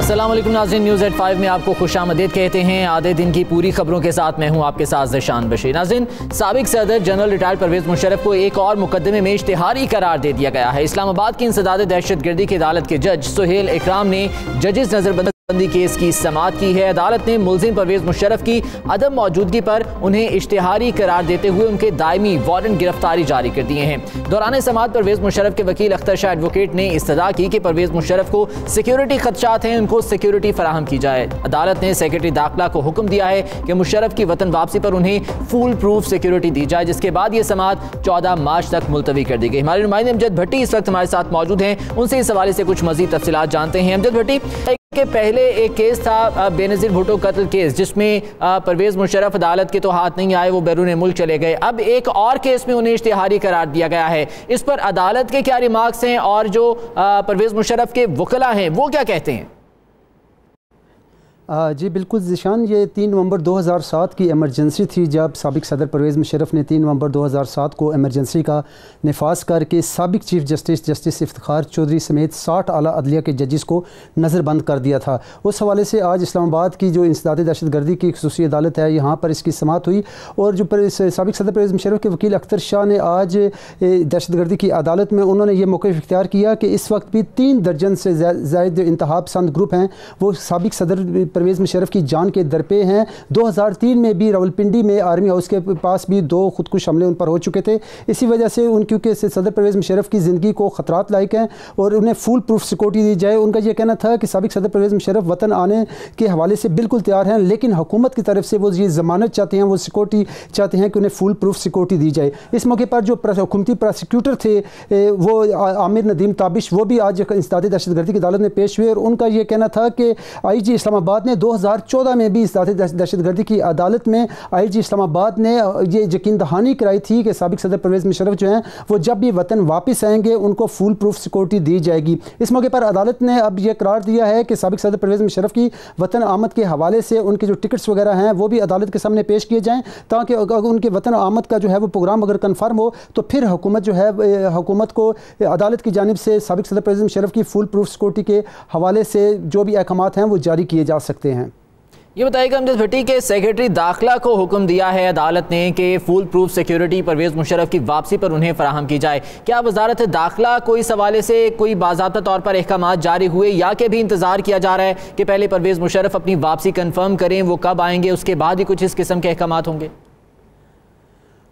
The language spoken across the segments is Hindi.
अस्सलाम वालेकुम नाज़रीन, न्यूज़ एट 5 में आपको खुशामदीद कहते हैं। आधे दिन की पूरी खबरों के साथ मैं हूं आपके साथ ज़शान बशीर। नाज़रीन, साबिक सदर जनरल रिटायर्ड परवेज़ मुशर्रफ को एक और मुकदमे में इश्तिहारी करार दे दिया गया है। इस्लामाबाद की इंसदाद दहशतगर्दी की अदालत के जज सुहेल इकराम ने जजेस नजरबंदी केस की समाअत की है। अदालत ने मुलजिम परवेज़ मुशर्रफ की अदम मौजूदगी पर उन्हें इश्तिहारी करार देते हुए उनके दायमी वारंट गिरफ्तारी जारी कर दिए हैं। दौरान समाअत परवेज़ मुशर्रफ के वकील अख्तर शाह एडवोकेट ने इस्तदा की कि परवेज़ मुशर्रफ को सिक्योरिटी खदशात हैं, उनको सिक्योरिटी फराहम की जाए। अदालत ने सेक्रेटरी दाखिला को हुक्म दिया है कि मुशर्रफ की वतन वापसी पर उन्हें फुल प्रूफ सिक्योरिटी दी जाए, जिसके बाद ये समाअत 14 मार्च तक मुलतवी कर दी गई। हमारे नुमाइंदे अमजद भट्टी इस वक्त हमारे साथ मौजूद हैं, उनसे इस हवाले से कुछ मजीद तफसीलात जानते हैं। अमजद भट्टी, के पहले एक केस था बेनज़ीर भुट्टो कत्ल केस, जिसमें परवेज़ मुशर्रफ अदालत के तो हाथ नहीं आए, वो बैरून मुल्क चले गए। अब एक और केस में उन्हें इश्तिहारी करार दिया गया है। इस पर अदालत के क्या रिमार्क्स हैं और जो परवेज़ मुशर्रफ के वकला हैं वो क्या कहते हैं? जी बिल्कुल ज़िशान, ये 3 नवंबर 2007 की एमरजेंसी थी जब साबिक सदर परवेज़ मुशर्रफ ने 3 नवंबर 2007 को एमरजेंसी का नफाज करके साबिक चीफ जस्टिस इफ्तिखार चौधरी समेत 60 आला अदलिया के जजेस को नज़रबंद कर दिया था। उस हवाले से आज इस्लामाबाद की जो इंसदाद दहशतगर्दी की खुसूसी अदालत है, यहाँ पर इसकी समाअत हुई और जो साबिक सदर परवेज़ मुशर्रफ के वकील अख्तर शाह ने आज दहशतगर्दी की अदालत में उन्होंने ये मौक़िफ़ इख्तियार किया कि इस वक्त भी 3 दर्जन से ज़ायद इंतहा पसंद ग्रुप हैं वो साबिक सदर परवेज़ मुशर्रफ की जान के दरपे हैं। 2003 में भी रावलपिंडी में आर्मी हाउस के पास भी 2 खुदकुश हमले उन पर हो चुके थे। इसी वजह से क्योंकि सदर परवेज़ मुशर्रफ की ज़िंदगी को ख़तरात लायक हैं और उन्हें फुल प्रूफ सिक्योरिटी दी जाए। उनका यह कहना था कि साबिक सदर परवेज़ मुशर्रफ वतन आने के हवाले से बिल्कुल तैयार हैं, लेकिन हुकूमत की तरफ से वो ये ज़मानत चाहते हैं, वो सिक्योरिटी चाहते हैं कि उन्हें फुल प्रूफ सिक्योरिटी दी जाए। इस मौके पर जो हुकूमती प्रोसिक्यूटर थे वो आमिर नदीम ताबिश, वो भी आज इंसदाद दहशतगर्दी की अदालत में पेश हुए और उनका ये कहना था कि IG इस्लामाबाद ने 2014 में भी दहशतगर्दी की अदालत में IG इस्लामाबाद ने ये यकीन दहानी कराई थी कि साबिक सदर परवेज़ मुशर्रफ जो हैं वो जब भी वतन वापस आएंगे उनको फुल प्रूफ सिक्योरिटी दी जाएगी। इस मौके पर अदालत ने अब यह करार दिया है कि साबिक सदर परवेज़ मुशर्रफ की वतन आमद के हवाले से उनके जो टिकट्स वगैरह हैं वो भी अदालत के सामने पेश किए जाएँ, ताकि उनके वतन आमद का जो है वो प्रोग्राम अगर कन्फर्म हो तो फिर हुकूमत जो है हुकूमत को अदालत की जानिब से साबिक सदर परवेज़ मुशर्रफ की फुल प्रूफ सिक्योरिटी के हवाले से जो भी अहकामात हैं वो जारी किए जा सकते हैं। ये बताइएगा अमजद भट्टी के सेक्रेटरी दाखिला को हुक्म दिया है अदालत ने कि foolproof security Parvez Musharraf की वापसी पर उन्हें फराहम की जाए। क्या वजारत दाखिला को इस हवाले से कोई बाज़ाब्ता तौर पर अहकामात जारी हुए या कि भी इंतज़ार किया जा रहा है कि पहले परवेज़ मुशर्रफ अपनी वापसी कन्फर्म करें, वो कब आएंगे, उसके बाद ही कुछ इस किस्म के अहकामात होंगे?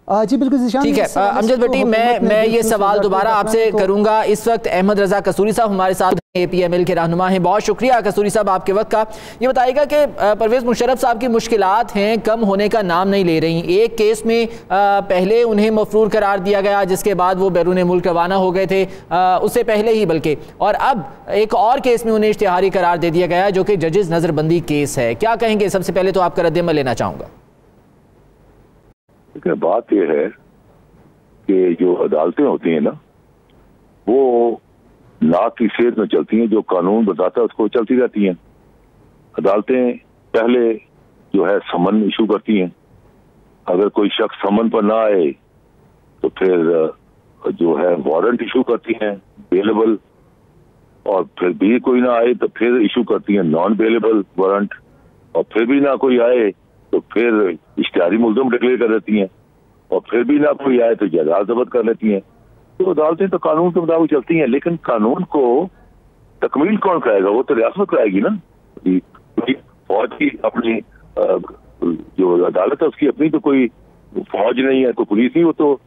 जी बिल्कुल ठीक है अमजद भट्टी, मैं ये सवाल दोबारा आपसे करूंगा। इस वक्त अहमद रजा कसूरी साहब हमारे साथ APML के रहनुमा हैं। बहुत शुक्रिया कसूरी साहब आपके वक्त का। ये बताइएगा कि परवेज़ मुशर्रफ साहब की मुश्किलात हैं, कम होने का नाम नहीं ले रही। एक केस में पहले उन्हें मफरूर करार दिया गया, जिसके बाद वो बैरून मुल्क रवाना हो गए थे, उससे पहले ही बल्कि, और अब एक और केस में उन्हें इश्तिहारी करार दे दिया गया जो कि जजेस नज़रबंदी केस है। क्या कहेंगे? सबसे पहले तो आपका रद्द-ए-अमल लेना चाहूँगा। बात यह है कि जो अदालतें होती हैं ना वो नाक की सेहत में चलती हैं, जो कानून बताता है उसको चलती रहती हैं। अदालतें पहले जो है समन इशू करती हैं, अगर कोई शख्स समन पर ना आए तो फिर जो है वारंट इशू करती हैं बेलेबल, और फिर भी कोई ना आए तो फिर इशू करती हैं नॉन बेलेबल वारंट, और फिर भी ना कोई आए तो फिर इश्तिहारी मुल्ज़िम डिक्लेयर कर देती हैं, और फिर भी ना कोई आए तो जायदाद जब्त कर लेती हैं। तो अदालतें तो कानून के मुताबिक चलती हैं, लेकिन कानून को तकमील कौन कराएगा? वो तो रियासत कराएगी ना। फौज की अपनी जो अदालत है उसकी अपनी तो कोई फौज नहीं है, कोई पुलिस नहीं, वो तो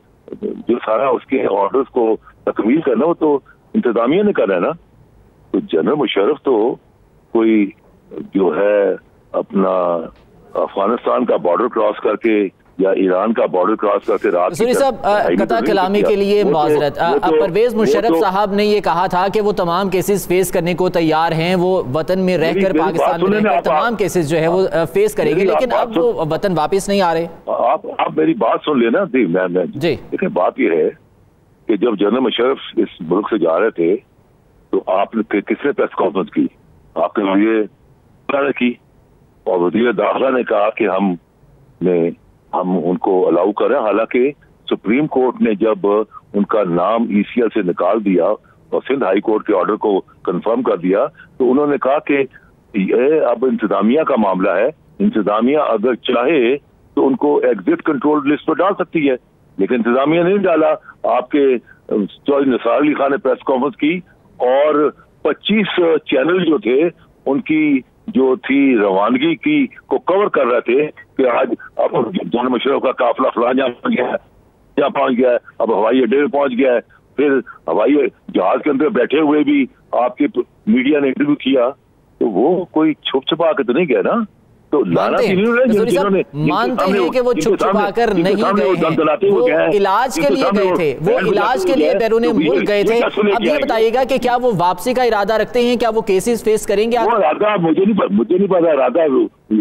जो सारा उसके ऑर्डर्स को तकमील करना वो तो इंतजामिया ने करना है ना। तो जनरल मुशर्रफ तो कोई जो है अपना अफगानिस्तान का बॉर्डर क्रॉस करके या ईरान का बॉर्डर क्रॉस करके रात साहब कता कलामी के लिए माजरत, परवेज़ मुशर्रफ साहब ने ये कहा था कि वो तमाम केसेस फेस करने को तैयार हैं, वो वतन में रहकर पाकिस्तान में रहकर तमाम केसेस जो है वो फेस करेंगे, लेकिन अब वो वतन वापस नहीं आ रहे। आप मेरी बात सुन लेना जी। देखिए बात ये है कि जब जनरल मुशर्रफ इस मुल्क से जा रहे थे तो आपने किसने प्रेस कॉन्फ्रेंस की? आपके वज़ीर की, और वज़ीर दाखिला ने कहा कि हम उनको अलाउ करें। हालांकि सुप्रीम कोर्ट ने जब उनका नाम ECL से निकाल दिया और सिंध हाई कोर्ट के ऑर्डर को कंफर्म कर दिया तो उन्होंने कहा कि ये अब इंतजामिया का मामला है। इंतजामिया अगर चाहे तो उनको एग्जिट कंट्रोल लिस्ट पर डाल सकती है, लेकिन इंतजामिया नहीं डाला। आपके चौधरी निसार अली खान ने प्रेस कॉन्फ्रेंस की और 25 चैनल जो थे उनकी जो थी रवानगी की को कवर कर रहे थे कि आज अब जनरल मुशर्रफ का काफिला फलां जहाँ पहुंच गया है, अब हवाई अड्डे में पहुंच गया है। फिर हवाई जहाज के अंदर बैठे हुए भी आपके मीडिया ने इंटरव्यू किया, तो वो कोई छुप छुपा के तो नहीं गया ना। तो मानते हैं कि वो छुप छुपा कर नहीं गए, वो इलाज के लिए गए थे, वो इलाज के लिए बैरून मुल्क गए थे। अब ये बताइएगा कि क्या वो वापसी का इरादा रखते हैं, क्या वो केसेस फेस करेंगे? मुझे नहीं पता इरादा,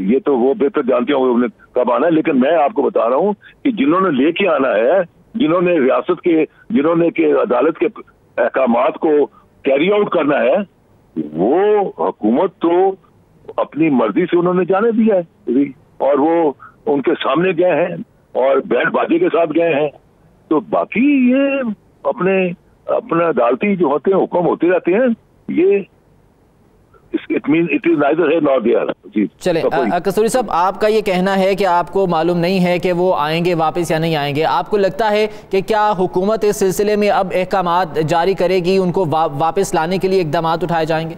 ये तो वो बेहतर जानते होंगे उन्हें कब आना है। लेकिन मैं आपको बता रहा हूँ कि जिन्होंने लेके आना है, जिन्होंने रियासत के, जिन्होंने के अदालत के अहकामात को कैरी आउट करना है, वो हुकूमत तो अपनी मर्जी से उन्होंने जाने दिया है और वो उनके सामने गए हैं और बैंड बाजी के साथ गए हैं। तो बाकी ये अपने अदालती जो होते हैं हुक्म होते रहते हैं। ये इट इज नाइदर है नॉट देयर। चले कस्तूरी साहब, आपका ये कहना है कि आपको मालूम नहीं है कि वो आएंगे वापस या नहीं आएंगे। आपको लगता है कि क्या हुकूमत इस सिलसिले में अब अहकामात जारी करेगी, उनको वापस लाने के लिए इकदाम उठाए जाएंगे?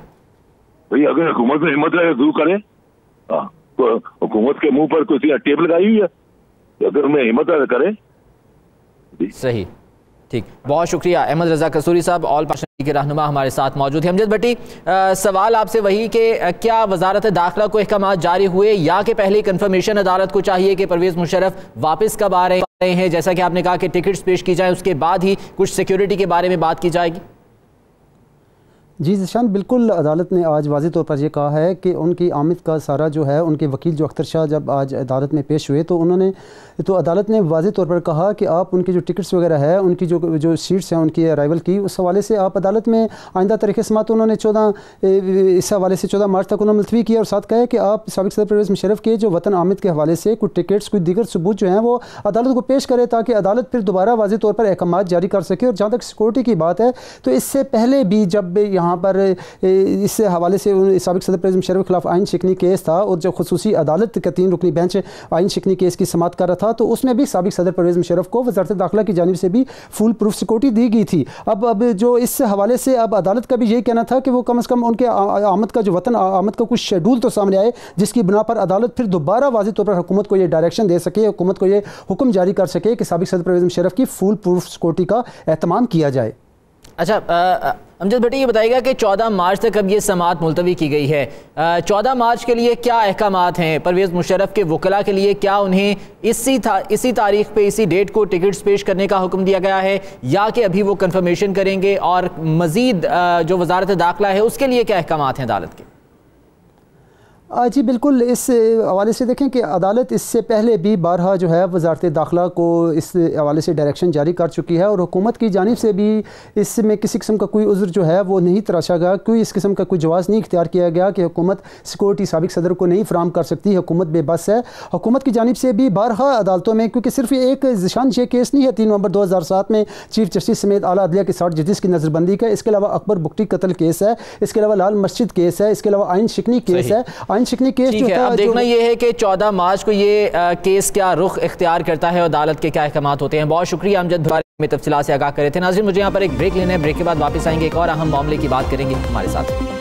भाई अगर हुकूमत में हिम्मत है जरूर करे। तो हुकूमत के मुंह पर कोई टेप लगाई हुई है, अगर उनमें हिम्मत है करे। सही, ठीक, बहुत शुक्रिया। अहमद रजा कसूरी साहब ऑल पाकिस्तान के रहनुमा हमारे साथ मौजूद है। अमजद भट्टी, सवाल आपसे वही कि क्या वजारत दाखिला को अहकाम जारी हुए या कि पहले कंफर्मेशन अदालत को चाहिए कि परवेज मुशर्रफ वापस कब आ रहे हैं? जैसा कि आपने कहा कि टिकट्स पेश की जाए, उसके बाद ही कुछ सिक्योरिटी के बारे में बात की जाएगी। जी ज़िशान, बिल्कुल अदालत ने आज वाज़ेह तौर पर यह कहा है कि उनकी आमद का सारा जो है, उनके वकील जो अख्तर शाह जब आज अदालत में पेश हुए तो अदालत ने वाज़ेह तौर पर कहा कि आप उनकी जो टिकट्स वगैरह है, उनकी जो सीट्स हैं उनकी अराइवल की, उस हवाले से आप अदालत में आइंदा तरीक़े समात उन्होंने 14 इस हवाले से 14 मार्च तक उन्होंने मुलतवी किया और साथ कहा कि आप साबिक़ सदर परवेज़ मुशर्रफ के जो वतन आमद के हवाले से कुछ टिकट्स कुछ दीगर सबूत जो हैं वो अदालत को पेश करे, ताकि अदालत फिर दोबारा वाज़ेह तौर पर अहकाम जारी कर सके। और जहाँ तक सिक्योरिटी की बात है, तो इससे पहले भी जब यहाँ पर इस हवाले से साबिक़ सदर परवेज़ मुशर्रफ के खिलाफ आइन शिकनी केस था और जब खुसूसी अदालत का 3 रुकनी बेंच आइन शिकनी केस की समात कर रहा था, तो उसमें भी साबिक़ सदर परवेज़ मुशर्रफ को वज़ारत दाखिला की जानिब से भी फुल प्रूफ सिक्योरिटी दी गई थी। अब जो इस हवाले से अब अदालत का भी यही कहना था कि वो कम से कम उनके आमद का जो वतन आमद का कुछ शेड्यूल तो सामने आए, जिसकी बिना पर अदालत फिर दोबारा वाज़ेह तौर पर हुकूमत को ये डायरेक्शन दे सके, हुकूमत को ये हुक्म जारी कर सके कि साबिक़ सदर परवेज़ मुशर्रफ की फुल प्रूफ सिक्योरिटी का एहतमाम किया जाए। अच्छा, अमजद भट्टी ये बताइएगा कि 14 मार्च तक अब ये समाअत मुलतवी की गई है। 14 मार्च के लिए क्या अहकामात हैं परवेज़ मुशर्रफ के वकला के लिए? क्या उन्हें इसी तारीख पे, इसी डेट को टिकट्स पेश करने का हुक्म दिया गया है, या कि अभी वो कंफर्मेशन करेंगे? और मज़ीद जो वजारत दाखिला है उसके लिए क्या अहकामात हैं अदालत के? जी बिल्कुल, इस हवाले से देखें कि अदालत इससे पहले भी बारहा जो है वजारत दाखिला को इस हवाले से डायरेक्शन जारी कर चुकी है और हुकूमत की जानिब से भी इसमें किसी किस्म का कोई उज़्र जो है वो नहीं तराशा गया, कोई इस किस्म का कोई जवाज़ नहीं इख्तियार किया गया कि हुकूमत सिक्योरिटी साबिक़ सदर को नहीं फराम कर सकती, हुकूमत बेबस है। हुकूमत की जानिब से भी बारहा अदालतों में, क्योंकि सिर्फ एक ज़िशान ये केस नहीं है 3 नवंबर 2007 में चीफ जस्टिस समेत आला अदलिया के 60 जजेस की नज़रबंदी का, इसके अलावा अकबर बुगटी कत्ल केस है, इसके अलावा लाल मस्जिद केस है, इसके अलावा आइन शिकनी केस है। आइन शिकनी केस जो है, अब देखना यह है कि 14 मार्च को ये केस क्या रुख इख्तियार करता है और अदालत के क्या अहकाम होते हैं। बहुत शुक्रिया अमजद भट्टी में तफसीलात से आगाह करे थे। नाज़रीन, मुझे यहाँ पर एक ब्रेक लेना है, ब्रेक के बाद वापस आएंगे, एक और अहम मामले की बात करेंगे हमारे साथ।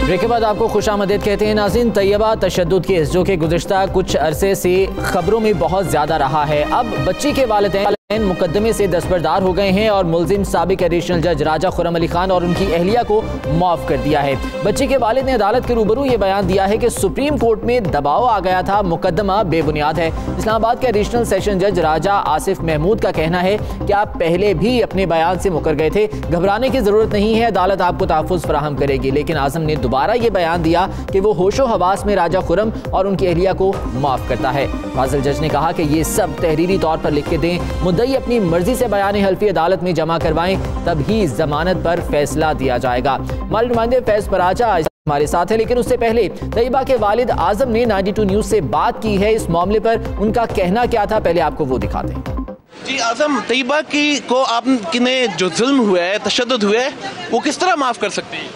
ब्रेक के बाद आपको खुशामदीद कहते हैं। नाज़रीन, तैयबा तशद्दुद केस जो कि गुज़िश्ता कुछ अरसे से खबरों में बहुत ज़्यादा रहा है, अब बच्ची के वालिदैन मुकदमे से दस्तबरदार हो गए हैं और मुलजिम साबिक एडिशनल जज राजा खुर्रम अली खान और उनकी अहलिया को माफ कर दिया है। बच्चे के वालिद ने अदालत के रूबरू ये बयान दिया है कि सुप्रीम कोर्ट में दबाव आ गया था, मुकदमा बेबुनियाद है। इस्लामाबाद के एडिशनल सेशन जज राजा आसिफ महमूद का कहना है कि आप पहले भी अपने बयान से मुकर गए थे, घबराने की जरूरत नहीं है, अदालत आपको तहफ़्फ़ुज़ फराहम करेगी। लेकिन आज़म ने दोबारा ये बयान दिया कि वो होशो हवास में राजा खुर्रम और उनकी अहलिया को माफ करता है। फाजिल जज ने कहा कि ये सब तहरीरी तौर पर लिख के दें, मुद्दई अपनी मर्जी से बयान हल्फी अदालत में जमा करवाएं, तभी जमानत पर फैसला दिया जाएगा। हमारे नुमाइंदे फैज पराचा हमारे साथ है, लेकिन उससे पहले तैयबा के वालिद आज़म ने 92 न्यूज़ से बात की है। इस मामले पर उनका कहना क्या था, पहले आपको वो दिखाते हैं। जी आज़म, तैयबा की को आपने जो जुल्म हुआ है, तशद्दुद हुआ है, वो किस तरह माफ़ कर सकते हैं?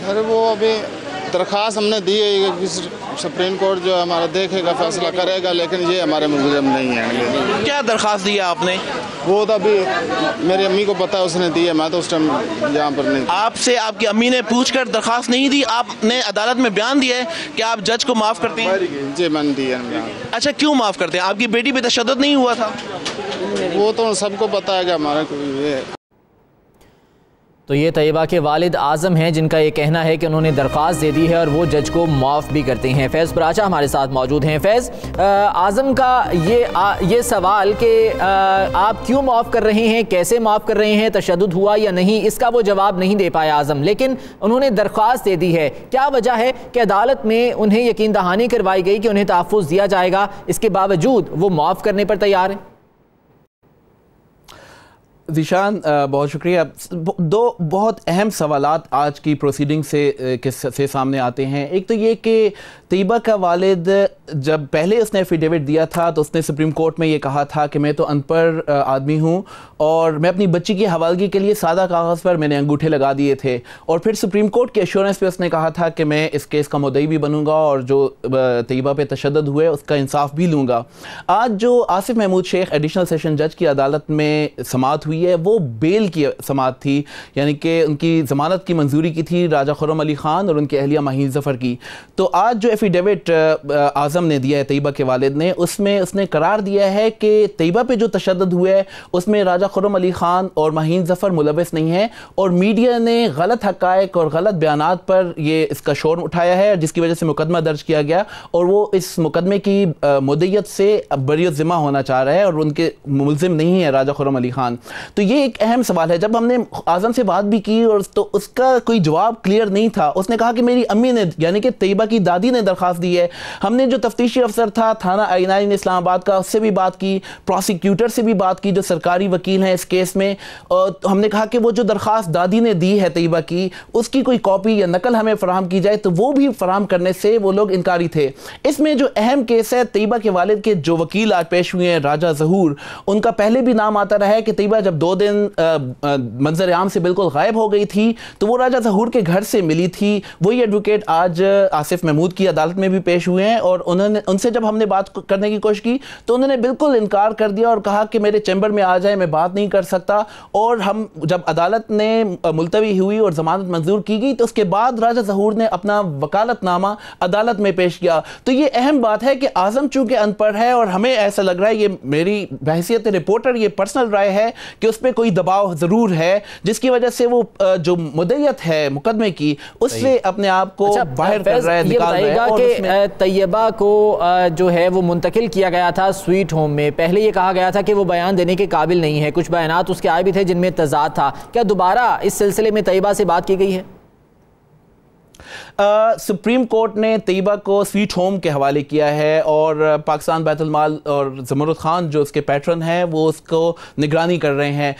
अरे वो अभी दरख्वास्त हमने दी है कि सुप्रीम कोर्ट जो हमारा देखेगा, फैसला करेगा, लेकिन ये हमारे मुल्ज़िम नहीं है। क्या दरख्वास्त दी है आपने? वो तो अभी मेरी अम्मी को पता है, उसने दी है, मैं तो उस टाइम यहाँ पर नहीं। आपसे आपकी अम्मी ने पूछकर दरख्वास्त नहीं दी? आपने अदालत में बयान दिया है कि आप जज को माफ़ करते हैं? जी मैंने दी है। अच्छा, क्यों माफ़ करते हैं? आपकी बेटी पे तशद्दुद नहीं हुआ था? वो तो सबको पता है कि हमारा ये। तो ये तैयबा के वालिद आज़म हैं, जिनका ये कहना है कि उन्होंने दरख्वास्त दे दी है और वो जज को माफ़ भी करते हैं। फैज़ पराचा हमारे साथ मौजूद हैं। फैज़, आज़म का ये सवाल कि आप क्यों माफ़ कर रहे हैं, कैसे माफ़ कर रहे हैं, तशद्दुद हुआ या नहीं, इसका वो जवाब नहीं दे पाया आज़म, लेकिन उन्होंने दरख्वास्त दे दी है। क्या वजह है कि अदालत में उन्हें यकीन दहानी करवाई गई कि उन्हें तहफ़्फ़ुज़ दिया जाएगा, इसके बावजूद वो माफ़ करने पर तैयार हैं? ज़ीशान, बहुत शुक्रिया। दो बहुत अहम सवालात आज की प्रोसीडिंग से सामने आते हैं। एक तो ये कि तैयबा का वालिद जब पहले उसने एफिडेविट दिया था तो उसने सुप्रीम कोर्ट में ये कहा था कि मैं तो अनपढ़ आदमी हूँ और मैं अपनी बच्ची की हवालगी के लिए सादा कागज़ पर मैंने अंगूठे लगा दिए थे, और फिर सुप्रीम कोर्ट के एश्योरेंस पे उसने कहा था कि मैं इस केस का मुद्दई भी बनूंगा और जो तैयबा पे तशद्दुद हुए उसका इंसाफ भी लूँगा। आज जो आसिफ महमूद शेख एडिशनल सेशन जज की अदालत में समाअत हुई है, वो बेल की समाअत थी, यानी कि उनकी ज़मानत की मंजूरी की थी राजा खुर्रम अली खान और उनकी अहलिया माहीन ज़फ़र की। तो आज जो एफिडेविट आज़म ने दिया है तैयबा के वालिद ने, उसमें उसने करार दिया है कि तैयबा पे जो तशद्दुद हुआ है उसमें राजा खुर्रम अली खान और माहीन ज़फ़र मुलविस नहीं है, और मीडिया ने गलत हक़ाइक़ और गलत बयानात पर ये इसका शोर उठाया है, जिसकी वजह से मुकदमा दर्ज किया गया और वो इस मुकदमे की मुद्दत से बरी ज़िम्मा होना चाह रहा है और उनके मुलजिम नहीं है राजा खुर्रम अली खान। तो ये एक अहम सवाल है। जब हमने आज़म से बात भी की और तो उसका कोई जवाब क्लियर नहीं था। उसने कहा कि मेरी अम्मी ने, यानी कि तैयबा की दादी ने दरख्वास्त दी है। हमने जो तफ्तीशी अफसर था थाना I9 इस्लामाबाद का, उससे भी बात की, प्रोसिक्यूटर से भी बात की जो सरकारी वकील हैं इस केस में, और हमने कहा कि वो जो दरख्वास्त दादी ने दी है तैयबा की, उसकी कोई कॉपी या नकल हमें फराहम की जाए, तो वो भी फराहम करने से वो लोग इनकारी थे। इसमें जो अहम केस है, तैयबा के वालिद के जो वकील आज पेश हुए हैं राजा ज़हूर, उनका पहले भी नाम आता रहा है कि तैयबा जब 2 दिन मंजर आम से बिल्कुल गायब हो गई थी तो वो राजा ज़हूर के घर से मिली थी। वही एडवोकेट आज आसिफ महमूद की अदालत में भी पेश हुए हैं, और उन्होंने उनसे जब हमने बात करने की कोशिश की तो उन्होंने बिल्कुल इनकार कर दिया और कहा कि मेरे चैम्बर में आ जाए, मैं बात नहीं कर सकता। और हम जब अदालत ने मुलतवी हुई और जमानत मंजूर की गई तो उसके बाद राजा ज़हूर ने अपना वकालतनामा अदालत में पेश किया। तो ये अहम बात है कि आज़म चूंकि अनपढ़ है, और हमें ऐसा लग रहा है, ये मेरी बहसियत रिपोर्टर ये पर्सनल राय है कि उस पर कोई दबाव ज़रूर है, जिसकी वजह से वो जो मुद्दत है मुकदमे की उससे अपने आप को बाहर कर रहा है, निकाल रहा है। कि तैयबा को जो है वो मुंतकिल किया गया था स्वीट होम में। पहले ये कहा गया था कि वो बयान देने के काबिल नहीं है, कुछ बयानात उसके आए भी थे जिनमें तजाद था। क्या दोबारा इस सिलसिले में तैयबा से बात की गई है? सुप्रीम कोर्ट ने तैयबा को स्वीट होम के हवाले किया है, और पाकिस्तान बैतुल माल और ज़मरुद खान जो उसके पैट्रन हैं वो उसको निगरानी कर रहे हैं।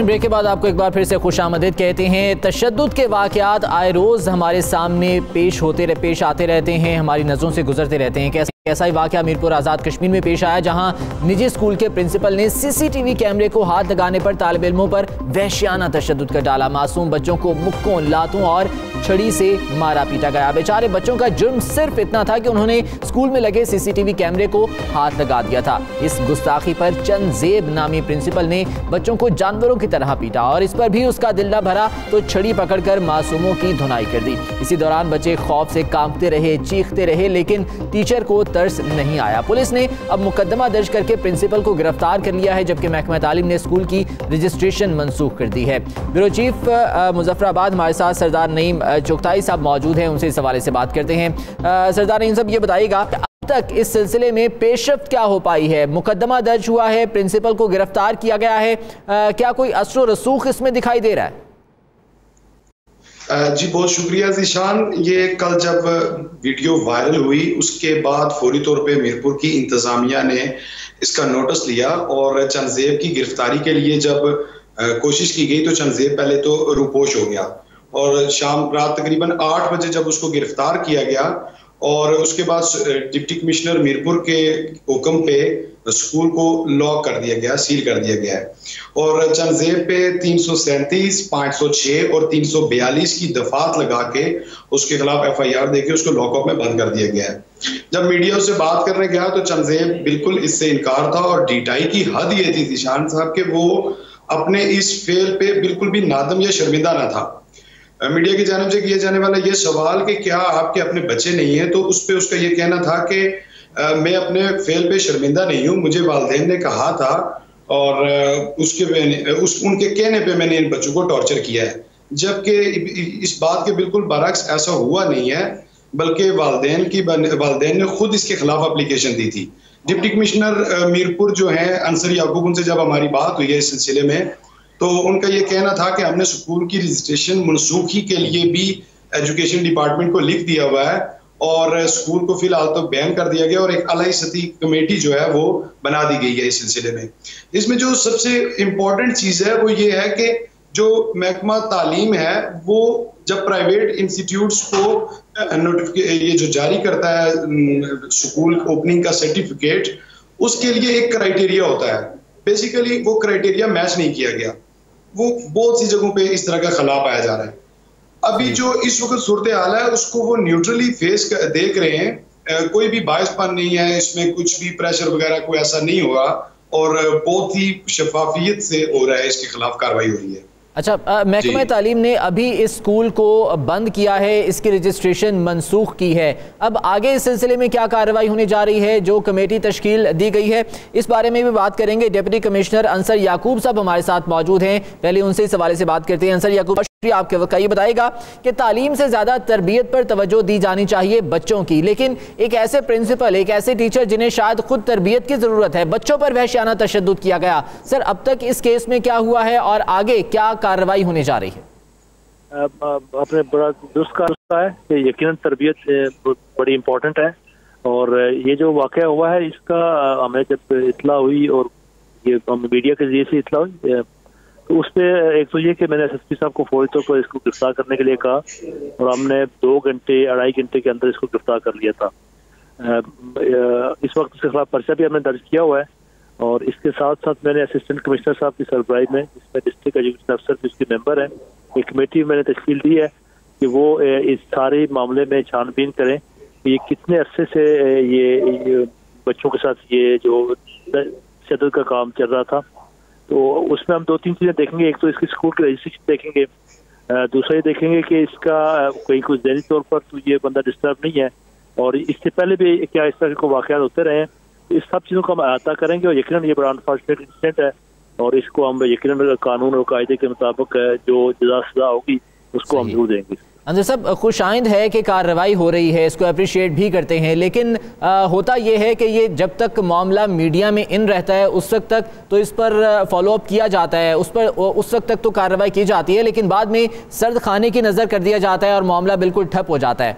ब्रेक के बाद आपको एक बार फिर से खुशामदीद कहते हैं। तशद्दुद के वाक़यात आए रोज़ हमारे सामने पेश आते रहते हैं, हमारी नज़रों से गुजरते रहते हैं। कैसे ऐसा ही वाकया मीरपुर आज़ाद कश्मीर में पेश आया, जहां निजी स्कूल के प्रिंसिपल ने सीसीटीवी कैमरे को हाथ लगाने पर तालिब इल्मों पर वहशियाना तशद्दुद कर डाला। मासूम बच्चों को मुक्कों, लातों और छड़ी से मारा पीटा गया। बेचारे बच्चों का जुर्म सिर्फ इतना था कि उन्होंने स्कूल में लगे सीसीटीवी कैमरे को हाथ लगा दिया था। इस गुस्ताखी पर चंदजेब नामी प्रिंसिपल ने बच्चों को जानवरों की तरह पीटा और इस पर भी उसका दिल न भरा तो छड़ी पकड़कर मासूमों की धुनाई कर दी। इसी दौरान बच्चे खौफ से कांपते रहे, चीखते रहे, लेकिन टीचर को तरस नहीं आया। पुलिस ने अब मुकदमा दर्ज करके प्रिंसिपल को गिरफ्तार कर लिया है, जबकि महकमा तालीम ने स्कूल की रजिस्ट्रेशन मनसूख कर दी है। ब्यूरो चीफ मुजफ्फराबाद हमारे साथ सरदार नईम चुगताई साहब मौजूद हैं, उनसे इस हवाले से बात करते हैं। सरदार नईम साहब, ये बताइएगा अब तक इस सिलसिले में पेशरफ्त क्या हो पाई है? मुकदमा दर्ज हुआ है, प्रिंसिपल को गिरफ्तार किया गया है, क्या कोई असर व रसूख इसमें दिखाई दे रहा है? जी बहुत शुक्रिया ज़ीशान। ये कल जब वीडियो वायरल हुई उसके बाद फौरी तौर पे मीरपुर की इंतज़ामिया ने इसका नोटिस लिया और चंदजेब की गिरफ्तारी के लिए जब कोशिश की गई तो चंदजेब पहले तो रूपोश हो गया और शाम रात तकरीबन 8 बजे जब उसको गिरफ्तार किया गया और उसके बाद डिप्टी कमिश्नर मीरपुर के हुक्म पे स्कूल को लॉक कर दिया गया, सील कर दिया गया है और चंदजेब पे 337, 506 और 342 की दफात लगा के उसके खिलाफ FIR देके उसको लॉकअप में बंद कर दिया गया है। जब मीडिया से बात करने गया तो चंदजेब बिल्कुल इससे इनकार था और डीटाई की हद ये थी ज़ीशान साहब कि वो अपने इस फेल पे बिल्कुल भी नादम या शर्मिंदा ना था। मीडिया की जानिब से किया जाने वाला ये सवाल कि क्या आपके अपने बच्चे नहीं है, तो उस पे उसका ये कहना था कि मैं अपने फेल पे शर्मिंदा नहीं हूँ, मुझे वालिदैन ने कहा था और उनके कहने पे मैंने इन बच्चों को टॉर्चर किया है। जबकि इस बात के बिल्कुल बरक्स ऐसा हुआ नहीं है, बल्कि वालिदैन ने खुद इसके खिलाफ एप्लीकेशन दी थी। डिप्टी कमिश्नर मीरपुर जो है अंसर याकूब, उनसे जब हमारी बात हुई है इस सिलसिले में तो उनका ये कहना था कि हमने स्कूल की रजिस्ट्रेशन मनसूखी के लिए भी एजुकेशन डिपार्टमेंट को लिख दिया हुआ है और स्कूल को फिलहाल तो बैन कर दिया गया और एक अलग सतही कमेटी जो है वो बना दी गई है इस सिलसिले में। इसमें जो सबसे इम्पोर्टेंट चीज़ है वो ये है कि जो महकमा तालीम है वो जब प्राइवेट इंस्टीट्यूट्स को ये जो जारी करता है स्कूल ओपनिंग का सर्टिफिकेट, उसके लिए एक क्राइटेरिया होता है। बेसिकली वो क्राइटेरिया मैच नहीं किया गया, वो बहुत सी जगहों पे इस तरह का खला पाया जा रहा है। अभी जो इस वक्त सूरत हाल है उसको वो न्यूट्रली देख रहे हैं, कोई भी बायसपन नहीं है इसमें, कुछ भी प्रेशर वगैरह कोई ऐसा नहीं होगा और बहुत ही शफाफियत से हो रहा है, इसके खिलाफ कार्रवाई हो रही है। अच्छा, महकमा तालीम ने अभी इस स्कूल को बंद किया है, इसकी रजिस्ट्रेशन मनसूख की है, अब आगे इस सिलसिले में क्या कार्रवाई होने जा रही है? जो कमेटी तश्कील दी गई है इस बारे में भी बात करेंगे। डिप्टी कमिश्नर अंसर याकूब साहब हमारे साथ मौजूद हैं, पहले उनसे इस हवाले से बात करते हैं। अंसर याकूब, आपके वक्त ये बताएगा कि तालीम से ज्यादा तरबियत पर तवज्जो दी जानी चाहिए बच्चों की, लेकिन एक ऐसे प्रिंसिपल, एक ऐसे टीचर जिन्हें शायद खुद तरबियत की जरूरत है, बच्चों पर वहशियाना तशद्दुद किया गया। सर, अब तक इस केस में क्या हुआ है और आगे क्या कार्रवाई होने जा रही है? आपने बड़ा दुरुस्त कहा है कि यकीनन तरबियत बड़ी इम्पोर्टेंट है और ये जो वाक़या हुआ है इसका हमें जब इत्तला हुई और ये मीडिया के जरिए से इत्तला हुई तो उस पर एक तो ये कि मैंने SSP साहब को फौरी तौर पर इसको गिरफ्तार करने के लिए कहा और हमने 2 घंटे 2.5 घंटे के अंदर इसको गिरफ्तार कर लिया था। इस वक्त उसके खिलाफ पर्चा भी हमने दर्ज किया हुआ है और इसके साथ साथ मैंने असिस्टेंट कमिश्नर साहब की सरबराही में, जिसमें डिस्ट्रिक्ट एजुकेशन अफसर भी उसके मेंबर हैं, एक कमेटी मैंने तश्कील दी है कि वो इस सारे मामले में छानबीन करें कि ये कितने अरसे से ये बच्चों के साथ ये जो तशद्दुद का काम चल रहा था। तो उसमें हम 2-3 चीज़ें देखेंगे। एक तो इसकी स्कूल की रजिस्ट्रेशन देखेंगे, दूसरा ये देखेंगे कि इसका कहीं कुछ ज़हनी तौर पर तो ये बंदा डिस्टर्ब नहीं है और इससे पहले भी क्या इस तरह के वाक़यात होते रहे हैं। तो इस सब चीज़ों को हम अहाता करेंगे और यकीनन ये बड़ा अनफॉर्चुनेट इंसिडेंट है और इसको हम यकीनन कानून और कायदे के मुताबिक जो जज़ा सज़ा होगी उसको हम जरूर देंगे। अंदर सब खुशाइंद है कि कार्रवाई हो रही है, इसको अप्रिशिएट भी करते हैं, लेकिन होता यह है कि ये जब तक मामला मीडिया में इन रहता है उस वक्त तक तो इस पर फॉलोअप किया जाता है, उस वक्त तक तो कार्रवाई की जाती है, लेकिन बाद में सर्द खाने की नज़र कर दिया जाता है और मामला बिल्कुल ठप हो जाता है।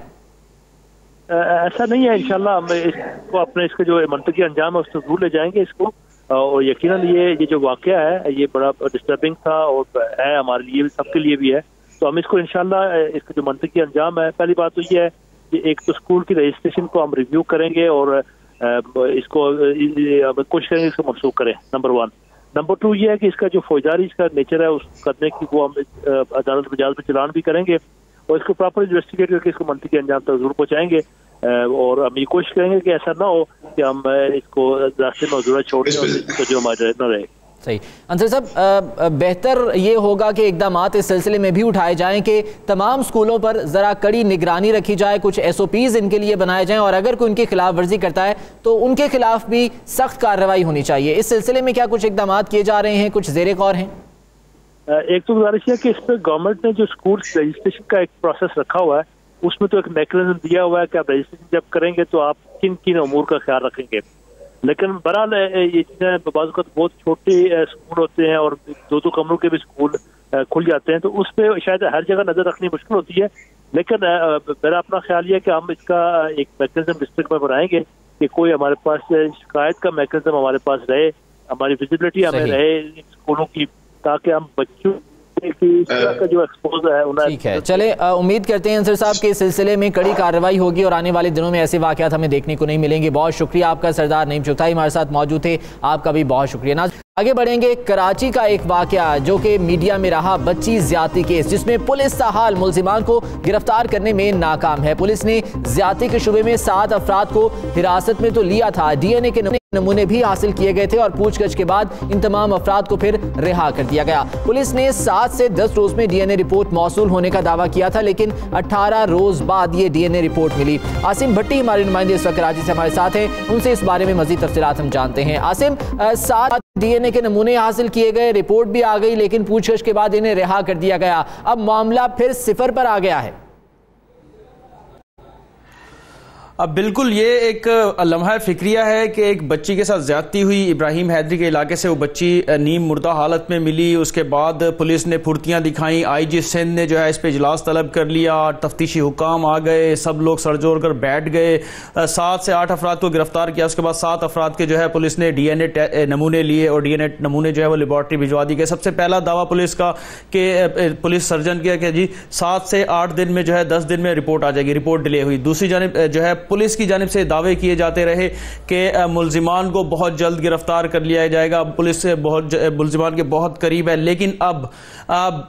ऐसा नहीं है, इंशाल्लाह हम इसको अपने इसके जो मंतकी अंजाम है उससे दूर ले जाएंगे इसको और यकीनन ये जो वाक़या है ये बड़ा डिस्टर्बिंग था और है हमारे लिए भी, सबके लिए भी है। तो हम इसको इंशाल्लाह इसका जो मंतकी अंजाम है, पहली बात तो ये है एक तो स्कूल की रजिस्ट्रेशन को हम रिव्यू करेंगे और इसको कोशिश करेंगे इसको मनसूख करें, नंबर 1। नंबर 2 ये है कि इसका जो फौजदारी इसका नेचर है उस करने की वो हम अदालत में चलान भी करेंगे और इसको प्रॉपर इन्वेस्टिगेट करके इसको मंतकी अंजाम तक जरूर पहुँचाएंगे और हम ये कोशिश करेंगे कि ऐसा ना हो कि हम इसको रास्ते में जरूरत छोड़ दें और इसका जो हमारे न रहे। सही। अंसर साहब, बेहतर ये होगा कि इकदामात इस सिलसिले में भी उठाए जाएं कि तमाम स्कूलों पर ज़रा कड़ी निगरानी रखी जाए, कुछ SOPs इनके लिए बनाए जाएं और अगर कोई उनकी खिलाफ वर्जी करता है तो उनके खिलाफ भी सख्त कार्रवाई होनी चाहिए। इस सिलसिले में क्या कुछ इकदामात किए जा रहे हैं, कुछ ज़ेरे गौर हैं? एक तो गुजारिश है कि इस पर गवर्नमेंट ने जो स्कूल रजिस्ट्रेशन का एक प्रोसेस रखा हुआ है उसमें तो एक मैकेनिज्म दिया हुआ है कि आप रजिस्ट्रेशन जब करेंगे तो आप किन किन अमूर का ख्याल रखेंगे। लेकिन बहरहाल ये चीज़ें बहुत छोटे स्कूल होते हैं और 2-2 कमरों के भी स्कूल खुल जाते हैं तो उस पर शायद हर जगह नज़र रखनी मुश्किल होती है। लेकिन मेरा अपना ख्याल ये है कि हम इसका एक मैकेनिज्म डिस्ट्रिक्ट में बनाएंगे कि कोई हमारे पास शिकायत का मैकेनिज्म हमारे पास रहे, हमारी विजिबिलिटी हमें रहे स्कूलों की, ताकि हम बच्चों का जो एक्सपोज है उन्हें। ठीक है, चले उम्मीद करते हैं अंसर साहब के इस सिलसिले में कड़ी कार्रवाई होगी और आने वाले दिनों में ऐसे वाक़यात हमें देखने को नहीं मिलेंगे। बहुत शुक्रिया आपका। सरदार नईम चुगताई हमारे साथ मौजूद थे, आपका भी बहुत शुक्रिया। आगे बढ़ेंगे। कराची का एक वाकया जो कि मीडिया में रहा, बच्ची ज्यादती केस, जिसमें पुलिस ताहाल मुल्जिमान को गिरफ्तार करने में नाकाम है। पुलिस ने ज्यादती के शुबे में 7 अफराद को हिरासत में तो लिया था, DNA के नमूने भी हासिल किए गए थे और पूछताछ के बाद इन तमाम अफराद को फिर रिहा कर दिया गया। पुलिस ने 7 से 10 रोज में DNA रिपोर्ट मौसूल होने का दावा किया था, लेकिन 18 रोज बाद ये DNA रिपोर्ट मिली। आसिम भट्टी हमारे नुमाइंदे इस वक्त कराची से हमारे साथ हैं, उनसे इस बारे में मजीद तफसीलात हम जानते हैं। आसिम, 7 DNA के नमूने हासिल किए गए, रिपोर्ट भी आ गई, लेकिन पूछताछ के बाद इन्हें रिहा कर दिया गया। अब मामला फिर 0 पर आ गया है। अब बिल्कुल ये एक लम्हा फिक्रिया है कि एक बच्ची के साथ ज्यादती हुई। इब्राहिम हैदरी के इलाके से वो बच्ची नीम मुर्दा हालत में मिली। उसके बाद पुलिस ने फुर्तियां दिखाई, IG सिंध ने जो है इस पर इजलास तलब कर लिया, तफ्तीशी हुकाम आ गए, सब लोग सरजोर कर बैठ गए। 7 से 8 अफराद को गिरफ्तार किया। उसके बाद 7 अफराद के जो है पुलिस ने DNA नमूने लिए और DNA नमूने जो है वो लेबॉर्ट्री भिजवा दी गए। सबसे पहला दावा पुलिस का कि पुलिस सर्जन किया कि जी 7 से 8 दिन में जो है 10 दिन में रिपोर्ट आ जाएगी, रिपोर्ट डिले हुई। दूसरी जानिब जो है पुलिस की जानिब से दावे किए जाते रहे कि मुल्जिमान को बहुत जल्द गिरफ्तार कर लिया जाएगा, पुलिस से बहुत मुल्जिमान के बहुत करीब है। लेकिन अब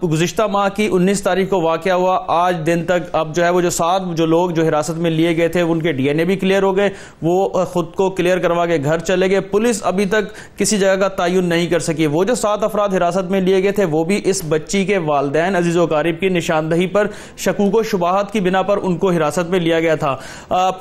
गुज़िश्ता माह की 19 तारीख को वाक़या हुआ, आज दिन तक अब जो है वो जो 7 जो लोग जो हिरासत में लिए गए थे उनके DNA भी क्लियर हो गए, वो खुद को क्लियर करवा के घर चले गए। पुलिस अभी तक किसी जगह का तयन नहीं कर सकी। वो जो 7 अफराद हिरासत में लिए गए थे वो भी इस बच्ची के वालिदैन अजीज़ व क़रीब की निशानदही पर शकूक व शुबहात की बिना पर उनको हिरासत में लिया गया था।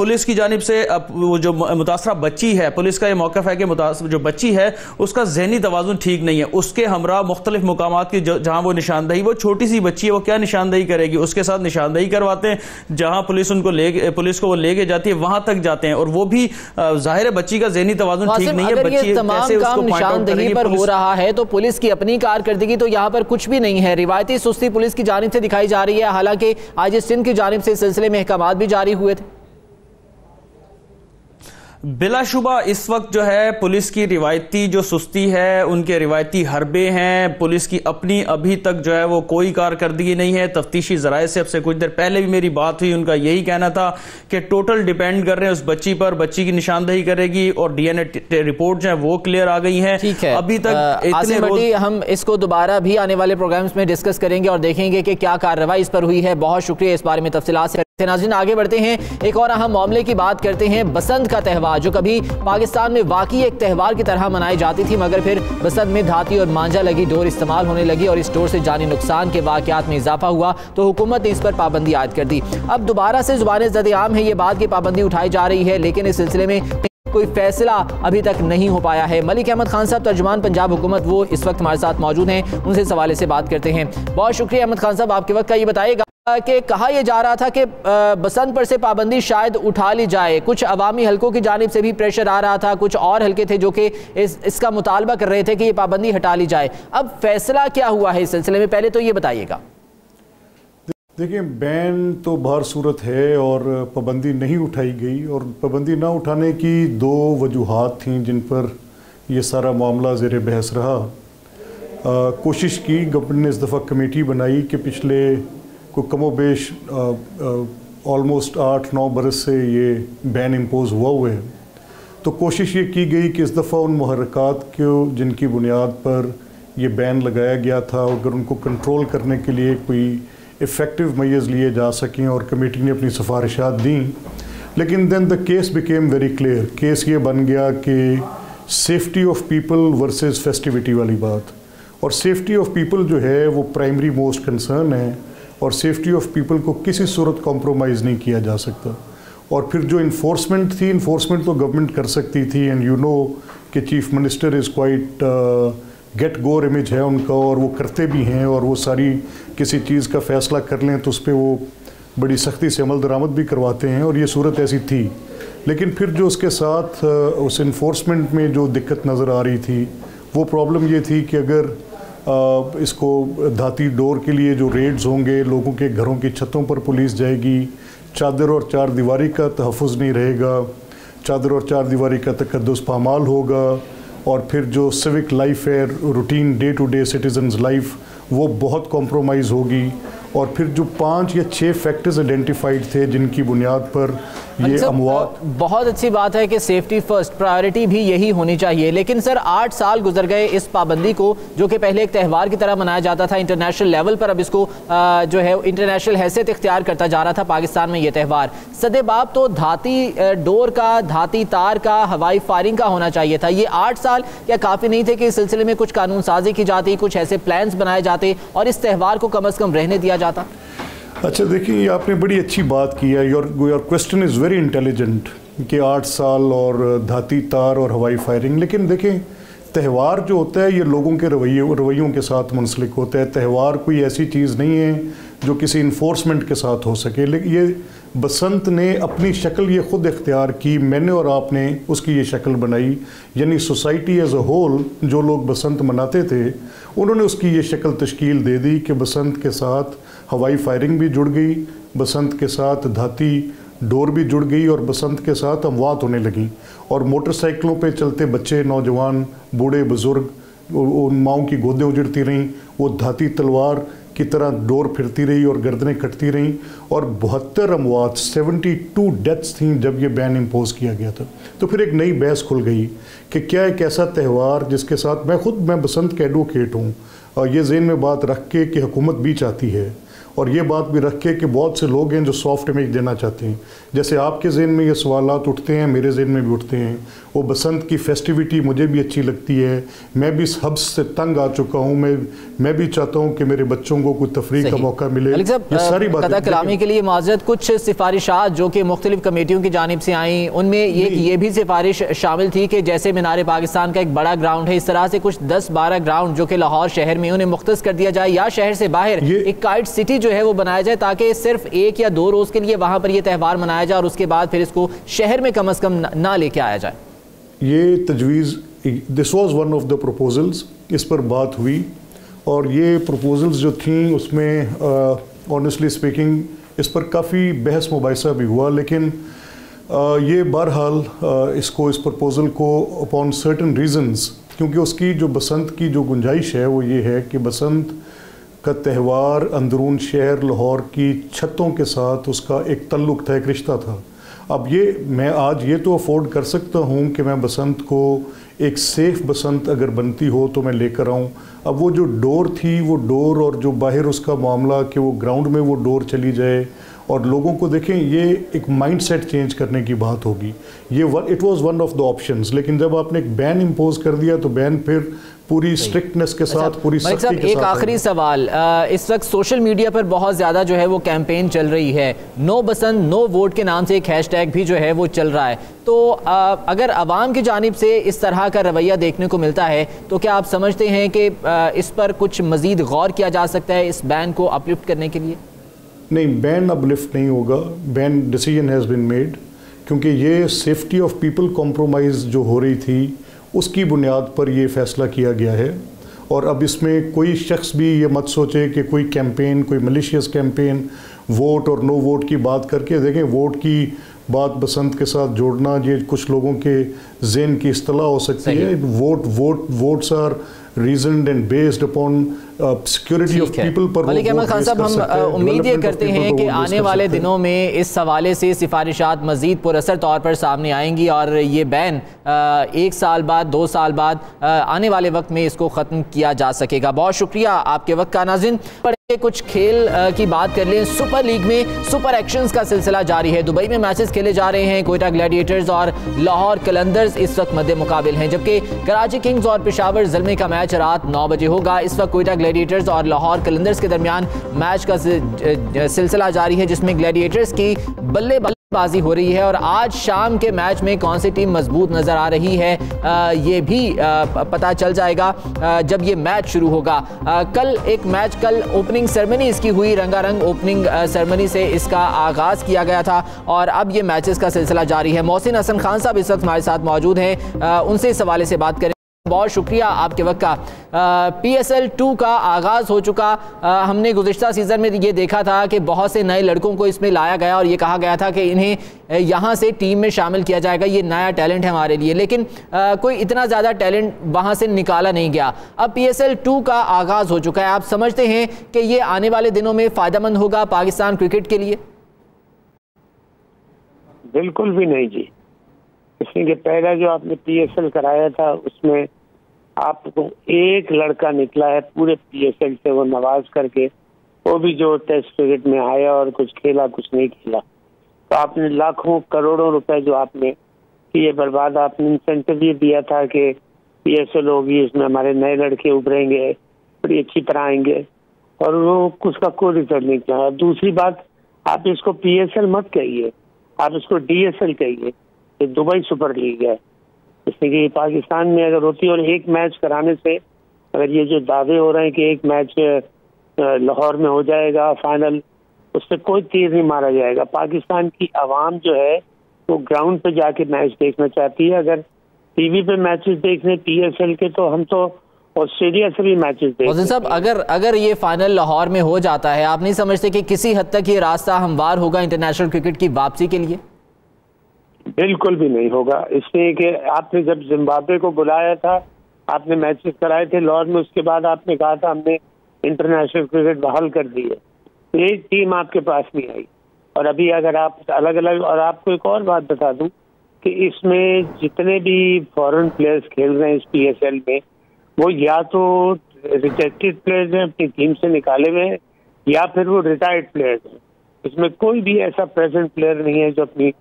पुलिस की जानिब से वो जो मुतासरा बच्ची है, पुलिस का ये मौक़िफ़ है कि जो बच्ची है उसका ज़हनी तवाज़ुन ठीक नहीं है। उसके हमरा मुख्तलिफ मुकामात की जहाँ वो निशानदही, वो छोटी सी बच्ची है, वो क्या निशानदही करेगी, उसके साथ निशानदही करवाते हैं। जहाँ पुलिस को वो लेके जाती है वहां तक जाते हैं और वो भी जाहिर है बच्ची का ज़हनी तवाज़ुन ठीक नहीं है। बच्ची तमाम काम निशानदही पर हो रहा है तो पुलिस की अपनी कारकर्दगी तो यहाँ पर कुछ भी नहीं है। रिवायती सुस्ती पुलिस की जानिब से दिखाई जा रही है, हालांकि IG सिंध की जानिब से इस सिलसिले में अहकामात भी जारी हुए थे। बिलाशुबा इस वक्त जो है पुलिस की रिवायती जो सुस्ती है, उनके रिवायती हरबे हैं, पुलिस की अपनी अभी तक जो है वो कोई कारकर्दगी नहीं है। तफ्तीशी ज़राए से अब से कुछ देर पहले भी मेरी बात हुई, उनका यही कहना था कि टोटल डिपेंड कर रहे हैं उस बच्ची पर, बच्ची की निशानदही करेगी और DNA रिपोर्ट जो है वो क्लियर आ गई है। ठीक है, अभी तक इतने हम इसको दोबारा भी आने वाले प्रोग्राम्स में डिस्कस करेंगे और देखेंगे कि क्या कार्रवाई इस पर हुई है। बहुत शुक्रिया इस बारे में तफसीलात से। नाज़रीन आगे बढ़ते हैं, एक और अहम मामले की बात करते हैं। बसंत का त्यौहार जो कभी पाकिस्तान में वाकई एक त्यौहार की तरह मनाई जाती थी, मगर फिर बसंत में धाती और मांझा लगी डोर इस्तेमाल होने लगी और इस डोर से जानी नुकसान के वाकयात में इजाफा हुआ तो हुकूमत ने इस पर पाबंदी आयद कर दी। अब दोबारा से ज़ुबान ज़द-ए-आम है ये बात की पाबंदी उठाई जा रही है, लेकिन इस सिलसिले में कोई फैसला अभी तक नहीं हो पाया है। मलिक अहमद खान साहब तर्जुमान पंजाब हुकूमत वो इस वक्त हमारे साथ मौजूद हैं, उनसे इस हवाले से बात करते हैं। बहुत शुक्रिया अहमद खान साहब, आपके वक्त का ये बताइएगा कि कहा यह जा रहा था कि बसंत पर से पाबंदी शायद उठा ली जाए, कुछ अवामी हलकों की जानिब से भी प्रेशर आ रहा था, कुछ और हलके थे जो कि इसका मुतालबा कर रहे थे कि ये पाबंदी हटा ली जाए। अब फैसला क्या हुआ है इस सिलसिले में, पहले तो ये बताइएगा। देखिए, बैन तो बाहर सूरत है और पाबंदी नहीं उठाई गई, और पाबंदी ना उठाने की 2 वजूहात थीं जिन पर यह सारा मामला ज़ेर बहस रहा। कोशिश की गवर्नमेंट ने इस दफ़ा कमेटी बनाई कि पिछले को कमो बेश ऑलमोस्ट 8-9 बरस से ये बैन इम्पोज हुए हैं, तो कोशिश ये की गई कि इस दफ़ा उन मुहर्रकात को जिनकी बुनियाद पर ये बैन लगाया गया था, अगर उनको कंट्रोल करने के लिए कोई इफ़ेक्टिव मेजर्स लिए जा सकें, और कमेटी ने अपनी सिफारिशात दी। लेकिन then the case became very clear. Case ये बन गया कि safety of people versus festivity वाली बात, और सेफ्टी ऑफ पीपल जो है वो प्राइमरी मोस्ट कंसर्न है, और सेफ्टी ऑफ पीपल को किसी सूरत कॉम्प्रोमाइज़ नहीं किया जा सकता। और फिर जो इन्फोर्समेंट थी, इन्फोर्समेंट तो गवर्नमेंट कर सकती थी, एंड यू नो कि चीफ मिनिस्टर इज़ क्वाइट गेट गोर इमेज है उनका, और वो करते भी हैं, और वो सारी किसी चीज़ का फ़ैसला कर लें तो उस पर वो बड़ी सख्ती से अमल दरामद भी करवाते हैं, और ये सूरत ऐसी थी। लेकिन फिर जो उसके साथ उस इन्फोर्समेंट में जो दिक्कत नज़र आ रही थी, वो प्रॉब्लम ये थी कि अगर इसको धाती डोर के लिए जो रेड्स होंगे, लोगों के घरों की छतों पर पुलिस जाएगी, चादर और चार दीवारी का तहफ़्फ़ुज़ नहीं रहेगा, चादर और चार दीवारी का तकद्दुस पामाल होगा, और फिर जो सिविक लाइफ है, routine day to day citizens life, वो बहुत कॉम्प्रोमाइज़ होगी। और फिर जो 5 या 6 फैक्टर्स आइडेंटिफाइड थे जिनकी बुनियाद पर ये अमवात। बहुत अच्छी बात है कि सेफ्टी फर्स्ट, प्रायोरिटी भी यही होनी चाहिए। लेकिन सर 8 साल गुजर गए इस पाबंदी को, जो कि पहले एक त्यौहार की तरह मनाया जाता था इंटरनेशनल लेवल पर, अब इसको जो है इंटरनेशनल हैसियत इख्तियार करता जा रहा था पाकिस्तान में ये त्यौहार। सदेबाब तो धाती डोर का, धाती तार का, हवाई फायरिंग का होना चाहिए था। ये 8 साल क्या काफ़ी नहीं थे कि इस सिलसिले में कुछ कानून साजी की जाती, कुछ ऐसे प्लान्स बनाए जाते और इस त्यौहार को कम अज़ कम रहने दिया जाता? अच्छा देखिए, ये आपने बड़ी अच्छी बात की है। Your question is very intelligent कि 8 साल और धाती तार और हवाई फायरिंग। लेकिन देखें, त्यौहार जो होता है ये लोगों के रवैयों के साथ मुंसलिक होता है। त्यौहार कोई ऐसी चीज़ नहीं है जो किसी इन्फोर्समेंट के साथ हो सके। लेकिन ये बसंत ने अपनी शक्ल ये ख़ुद इख्तियार की, मैंने और आपने उसकी ये शक्ल बनाई, यानी सोसाइटी एज अ होल जो लोग बसंत मनाते थे उन्होंने उसकी ये शक्ल तश्कील दे दी कि बसंत के साथ हवाई फायरिंग भी जुड़ गई, बसंत के साथ धाती डोर भी जुड़ गई, और बसंत के साथ अमवात होने लगी। और मोटरसाइकिलों पे चलते बच्चे, नौजवान, बूढ़े बुज़ुर्ग, उन माओं की गोदें उजड़ती रहीं, वो धाती तलवार की तरह डोर फिरती रही और गर्दनें कटती रहीं, और 72 अमवात, 72 डेथ्स थीं जब ये बैन इम्पोज किया गया था। तो फिर एक नई बहस खुल गई कि क्या एक ऐसा त्यौहार जिसके साथ मैं बसंत के एडवोकेट हूँ, और ये ज़हन में बात रख के कि हुकूमत भी चाहती है, और ये बात भी रख के कि बहुत से लोग हैं जो सॉफ्ट इमेज देना चाहते हैं। जैसे आपके ज़हन में ये सवालात उठते हैं, मेरे ज़हन में भी उठते हैं। वो बसंत की फेस्टिविटी मुझे भी अच्छी लगती है, मैं भी इस हब्स से तंग आ चुका हूँ, मैं भी चाहता हूँ कि मेरे बच्चों को कोई तफरीह का मौका मिले। ये सारी बातें कलामी के लिए माजरत, कुछ सिफारिशात जो कि मुख्तलिफ कमेटियों की जानिब से आई, उनमें ये भी सिफारिश शामिल थी कि जैसे मीनार पाकिस्तान का एक बड़ा ग्राउंड है, इस तरह से कुछ 10-12 ग्राउंड जो कि लाहौर शहर में, उन्हें मुख्तस कर दिया जाए, या शहर से बाहर एक काइट सिटी जो है वो बनाया जाए, ताकि सिर्फ 1 या 2 रोज़ के लिए वहाँ पर यह त्यौहार मनाया जाए और उसके बाद फिर इसको शहर में कम अज़ कम ना लेके आया जाए। ये तजवीज़, this was one of the proposals, इस पर बात हुई, और ये प्रपोजल्स जो थी उसमें ऑनेस्टली स्पीकिंग इस पर काफ़ी बहस मुबाहिसा भी हुआ। लेकिन ये बहरहाल इस प्रपोज़ल को अपॉन सर्टन रीज़न्स, क्योंकि उसकी जो बसंत की जो गुंजाइश है वो ये है कि बसंत का त्यौहार अंदरून शहर लाहौर की छतों के साथ उसका एक तल्लुक़ था, एक रिश्ता था। अब मैं आज ये तो अफोर्ड कर सकता हूँ कि मैं बसंत को एक सेफ़ बसंत अगर बनती हो तो मैं लेकर आऊँ। अब वो जो डोर थी, वो डोर और जो बाहर उसका मामला कि वो ग्राउंड में वो डोर चली जाए, और लोगों को देखें, ये एक माइंडसेट चेंज करने की बात होगी। It was one of the options. लेकिन जब आपने एक बैन इम्पोज कर दिया तो बैन फिर पूरी स्ट्रिक्टनेस के साथ, पूरी सख्ती के साथ। एक आखिरी सवाल, इस वक्त सोशल मीडिया पर बहुत ज़्यादा जो है वो कैंपेन चल रही है, नो बसंत नो वोट के नाम से एक हैशटैग भी जो है वो चल रहा है। तो अगर आवाम की जानिब से इस तरह का रवैया देखने को मिलता है तो क्या आप समझते हैं कि इस पर कुछ मज़ीद गौर किया जा सकता है इस बैन को अपलिफ्ट करने के लिए? नहीं, बैन अपलिफ्ट नहीं होगा, ban decision has been made, क्योंकि ये सेफ्टी ऑफ पीपल कॉम्प्रोमाइज़ जो हो रही थी उसकी बुनियाद पर ये फ़ैसला किया गया है। और अब इसमें कोई शख्स भी ये मत सोचे कि कोई कैंपेन, कोई मलिशियस कैंपेन वोट और नो वोट की बात करके, देखें वोट की बात बसंत के साथ जोड़ना, ये कुछ लोगों के ज़हन की इस्तिला हो सकती है। Votes are reasoned and based upon security of people. पर मलिक अहमद खान साहब, हम उम्मीद ये करते हैं कि आने वाले दिनों में इस हवाले से सिफारिशात मजीद पुरअसर तौर पर सामने आएंगी और ये बैन 1 साल बाद 2 साल बाद आने वाले वक्त में इसको ख़त्म किया जा सकेगा। बहुत शुक्रिया आपके वक्त का। नाज़रीन, कुछ खेल की बात कर लें। सुपर लीग में सुपर एक्शंस का सिलसिला जारी है। दुबई में मैचेस खेले जा रहे हैं। कोयटा ग्लैडिएटर्स और लाहौर कलंदर्स इस वक्त मद्दे मुकाबिल हैं, जबकि कराची किंग्स और पेशावर ज़ल्मे का मैच रात 9 बजे होगा। इस वक्त कोयटा ग्लैडिएटर्स और लाहौर कलंदर्स के दरमियान मैच का सिलसिला जारी है, जिसमें ग्लैडिएटर्स की बल्लेबाजी हो रही है। और आज शाम के मैच में कौन सी टीम मजबूत नजर आ रही है ये भी पता चल जाएगा जब ये मैच शुरू होगा। कल ओपनिंग सेरेमनी इसकी हुई, रंगारंग ओपनिंग सेरेमनी से इसका आगाज किया गया था और अब ये मैचेस का सिलसिला जारी है। मोहसिन हसन खान साहब इस वक्त हमारे साथ मौजूद हैं, उनसे इस हवाले से बात करें। बहुत शुक्रिया आपके वक्त का। PSL 2 का आगाज़ हो चुका। हमने गुज़िश्ता सीज़न में ये देखा था कि बहुत से नए लड़कों को इसमें लाया गया और ये कहा गया था कि इन्हें यहाँ से टीम में शामिल किया जाएगा, ये नया टैलेंट है हमारे लिए, लेकिन कोई इतना ज़्यादा टैलेंट वहाँ से निकाला नहीं गया। अब PSL 2 का आगाज़ हो चुका है। आप समझते हैं कि ये आने वाले दिनों में फ़ायदेमंद होगा पाकिस्तान क्रिकेट के लिए? बिल्कुल भी नहीं जी। इसलिए पहला जो आपने PSL कराया था उसमें आपको एक लड़का निकला है पूरे PSL से, वो नवाज करके, वो भी जो टेस्ट क्रिकेट में आया और कुछ खेला कुछ नहीं खेला। तो आपने लाखों करोड़ों रुपए जो आपने किए बर्बाद। आपने इंसेंटिव ये दिया था कि PSL होगी, इसमें हमारे नए लड़के उभरेंगे, बड़ी अच्छी तरह आएंगे, और वो उसका कोई रिजल्ट नहीं किया। दूसरी बात, आप इसको PSL मत कहिए, आप इसको DSL कहिए। ये दुबई सुपर लीग है, इसलिए कि पाकिस्तान में अगर होती और एक मैच कराने से, अगर ये जो दावे हो रहे हैं कि एक मैच लाहौर में हो जाएगा फाइनल, उससे कोई तीर नहीं मारा जाएगा। पाकिस्तान की आवाम जो है वो ग्राउंड पे जाके मैच देखना चाहती है। अगर टीवी पे मैचेस देखने PSL के, तो हम तो ऑस्ट्रेलिया से भी मैचेस देखते। साहब, अगर ये फाइनल लाहौर में हो जाता है, आप नहीं समझते कि किसी हद तक ये रास्ता हमवार होगा इंटरनेशनल क्रिकेट की वापसी के लिए? बिल्कुल भी नहीं होगा, इसलिए कि आपने जब जिम्बाब्वे को बुलाया था, आपने मैचेस कराए थे लाहौर में, उसके बाद आपने कहा था हमने इंटरनेशनल क्रिकेट बहाल कर दी है, एक टीम आपके पास नहीं आई। और अभी अगर आप अलग अलग, और आपको एक और बात बता दूं कि इसमें जितने भी फॉरेन प्लेयर्स खेल रहे हैं इस PSL में, वो या तो रिजेक्टेड प्लेयर्स हैं, अपनी टीम से निकाले हुए हैं, या फिर वो रिटायर्ड प्लेयर्स हैं। इसमें कोई भी ऐसा प्रेजेंट प्लेयर नहीं है जो अपनी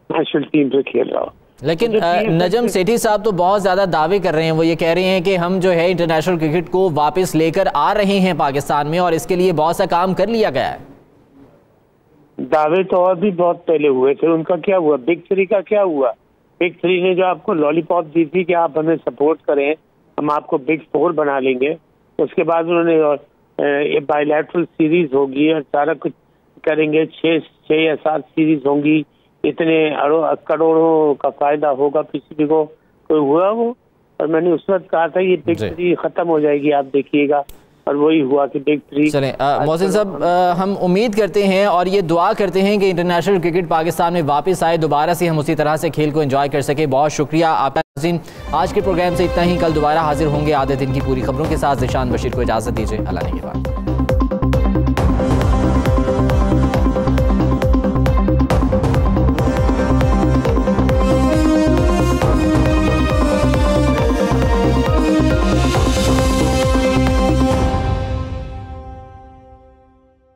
नेशनल टीम से खेल रहा हो। लेकिन नजम सेठी साहब तो बहुत ज्यादा दावे कर रहे हैं। वो ये कह रहे हैं कि हम जो है इंटरनेशनल क्रिकेट को वापस लेकर आ रहे हैं पाकिस्तान में, और इसके लिए बहुत सा काम कर लिया गया है। दावे तो और भी बहुत पहले हुए थे, उनका क्या हुआ? बिग 3 का क्या हुआ? बिग 3 ने जो आपको लॉलीपॉप दी थी कि आप हमें सपोर्ट करें, हम आपको बिग 4 बना लेंगे, उसके बाद उन्होंने बायलैटरल सीरीज होगी और सारा कुछ करेंगे, 6 या 7 सीरीज होंगी, इतने करोड़ों का फायदा होगा किसी को, कोई हुआ वो? और मैंने उस वक्त कहा था ये बिग 3 खत्म हो जाएगी, आप देखिएगा, और वही हुआ कि बिग 3। चलें मोहसिन साहब, हम उम्मीद करते हैं और ये दुआ करते हैं कि इंटरनेशनल क्रिकेट पाकिस्तान में वापस आए, दोबारा से हम उसी तरह से खेल को एंजॉय कर सके। बहुत शुक्रिया आपका। आज के प्रोग्राम से इतना ही, कल दोबारा हाजिर होंगे आधे दिन की पूरी खबरों के साथ। ज़िशान बशीर को इजाज़त दीजिए, अल्लाह ने के बाद।